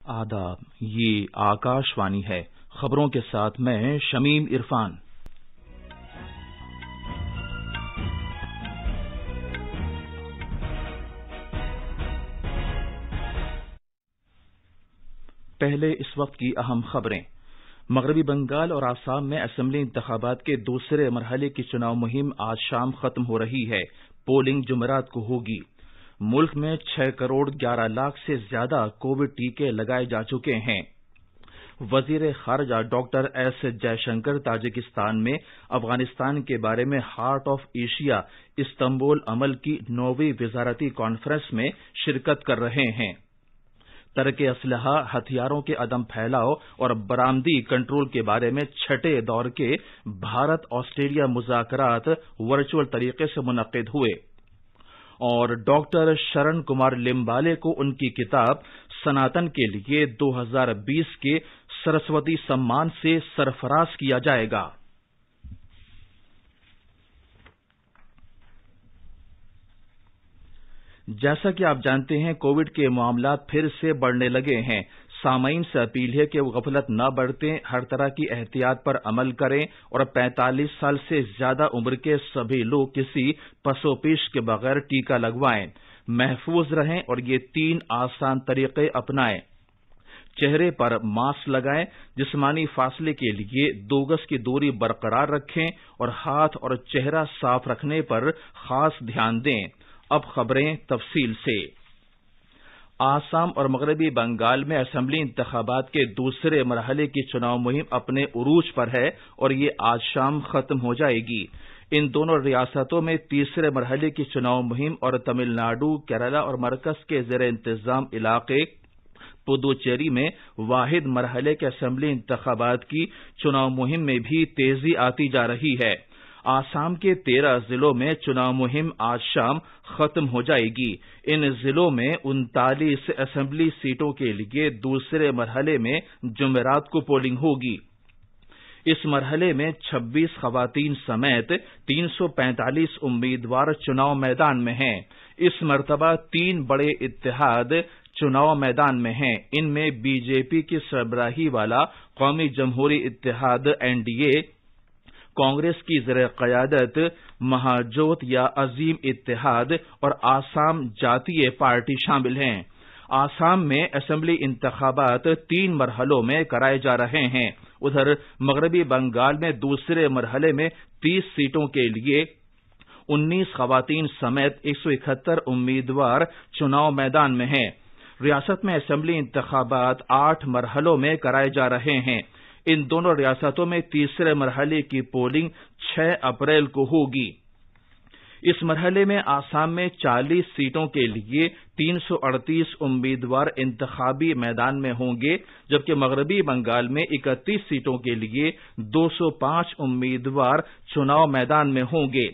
آداب، یہ آکاشوانی ہے۔ خبروں کے ساتھ میں شمیم عرفان۔ پہلے اس وقت کی اہم خبریں۔ مغربی بنگال اور آسام میں اسمبلی انتخابات کے دوسرے مرحلے کی چناؤ مہم آج شام ختم ہو رہی ہے۔ پولنگ جمعرات کو ہوگی۔ ملک میں 6 کروڑ 11 لاکھ سے زیادہ کووڈ ٹیکے لگائے جا چکے ہیں۔ وزیر خارجہ doctor S J Shankar Tajikistan میں افغانستان کے بارے میں ہارٹ آف ایشیا استنبول عمل کی 9ویں وزارتی کانفرنس میں شرکت کر رہے ہیں۔ ترک اسلحہ، ہتھیاروں کے عدم پھیلاؤ اور برآمدی کنٹرول کے بارے میں چھٹے دور کے بھارت آسٹریلیا مذاکرات ورچوئل طریقے سے منعقد ہوئے، اور ڈاکٹر شرن کمار لمبالے کو ان کی کتاب سناتن کے لیے 2020 کے سرسوتی سمان سے سرفراز کیا جائے گا۔ جیسا کہ آپ جانتے ہیں، کووڈ کے معاملات پھر سے بڑھنے لگے ہیں۔ سامعین سے اپیل ہے کہ وہ غفلت نہ برتیں، ہر طرح کی احتیاط پر عمل کریں اور 45 سال سے زیادہ عمر کے سبھی لوگ کسی پس و پیش کے بغیر ٹیکہ لگوائیں، محفوظ رہیں اور یہ 3 آسان طریقے اپنائیں۔ چہرے پر ماسک لگائیں، جسمانی فاصلے کے لیے 2 گز کی دوری برقرار رکھیں اور ہاتھ اور چہرہ صاف رکھنے پر خاص دھیان دیں۔ اب خبریں تفصیل سے۔ آسام اور مغربی بنگال میں اسمبلی انتخابات کے دوسرے مرحلے کی چناؤ مہم اپنے عروج پر ہے اور یہ آج شام ختم ہو جائے گی۔ ان دونوں ریاستوں میں تیسرے مرحلے کی چناؤ مہم اور تمل ناڈو، کیرالہ اور مرکز کے زیر انتظام علاقے پدوچیری میں واحد مرحلے کے اسمبلی انتخابات کی چناؤ مہم میں بھی تیزی آتی جا رہی ہے۔ آسام کے 13 ضلعوں میں چناؤ مہم آج شام ختم ہو جائے گی۔ ان ضلعوں میں 39 اسمبلی سیٹوں کے لیے دوسرے مرحلے میں جمعرات کو پولنگ ہوگی۔ اس مرحلے میں 26 خواتین سمیت 345 امیدوار چناؤ میدان میں ہیں۔ اس مرتبہ 3 بڑے اتحاد چناؤ میدان میں ہیں۔ ان میں بی جے پی کی سربراہی والا قومی جمہوری اتحاد NDA، کانگریس کی زیر قیادت مہاجوت یا عظیم اتحاد اور آسام جاتیہ پارٹی شامل ہیں۔ آسام میں اسمبلی انتخابات 3 مرحلوں میں کرائے جا رہے ہیں۔ ادھر مغربی بنگال میں دوسرے مرحلے میں 30 سیٹوں کے لیے 19 خواتین سمیت 171 امیدوار چناؤ میدان میں ہیں۔ ریاست میں اسمبلی انتخابات 8 مرحلوں میں کرائے جا رہے ہیں۔ ان دونوں ریاستوں میں تیسرے مرحلے کی پولنگ 6 اپریل کو ہوگی۔ اس مرحلے میں آسام میں 40 سیٹوں کے لیے 338 امیدوار انتخابی میدان میں ہوں گے، جبکہ مغربی بنگال میں 31 سیٹوں کے لیے 205 امیدوار چناؤ میدان میں ہوں گے۔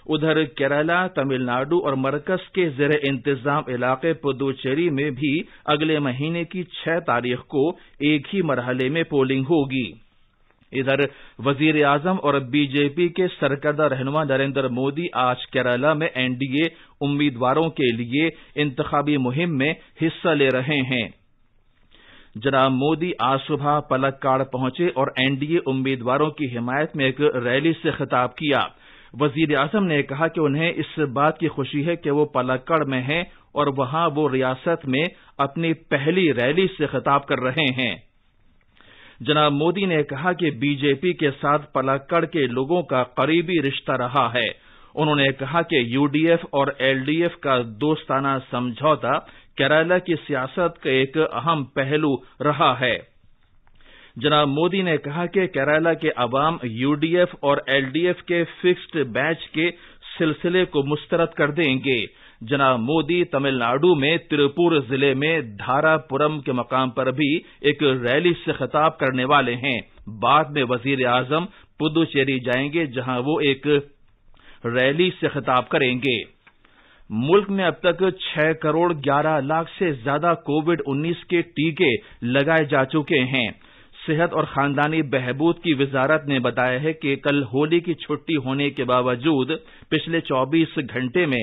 ادھر کیرالہ، تمل ناڈو اور مرکز کے زیر انتظام علاقے پدوچیری میں بھی اگلے مہینے کی 6 تاریخ کو ایک ہی مرحلے میں پولنگ ہوگی۔ ادھر وزیر اعظم اور بی جے پی کے سرکردہ رہنما نریندر مودی آج کیرالہ میں NDA امیدواروں کے لیے انتخابی مہم میں حصہ لے رہے ہیں۔ جناب مودی آج صبح پلکاڑ پہنچے اور NDA امیدواروں کی حمایت میں ایک ریلی سے خطاب کیا۔ وزیر اعظم نے کہا کہ انہیں اس بات کی خوشی ہے کہ وہ پلکڑ میں ہیں اور وہاں وہ ریاست میں اپنی پہلی ریلی سے خطاب کر رہے ہیں۔ جناب مودی نے کہا کہ بی جے پی کے ساتھ پلکڑ کے لوگوں کا قریبی رشتہ رہا ہے۔ انہوں نے کہا کہ UDF اور LDF کا دوستانہ سمجھوتا کیرالہ کی سیاست کا ایک اہم پہلو رہا ہے۔ جناب مودی نے کہا کہ کیرالہ کے عوام UDF اور LDF کے فکسڈ بیچ کے سلسلے کو مسترد کر دیں گے۔ جناب مودی تمل ناڈو میں تروپور ضلع میں دھارا پورم کے مقام پر بھی ایک ریلی سے خطاب کرنے والے ہیں۔ بعد میں وزیر اعظم پدوچیری جائیں گے، جہاں وہ ایک ریلی سے خطاب کریں گے۔ ملک میں اب تک 6 کروڑ 11 لاکھ سے زیادہ کووڈ-19 کے ٹیکے لگائے جا چکے ہیں۔ صحت اور خاندانی بہبود کی وزارت نے بتایا ہے کہ کل ہولی کی چھٹی ہونے کے باوجود پچھلے 24 گھنٹے میں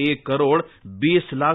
1,20,00,000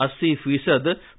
80%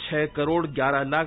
6,11,00,000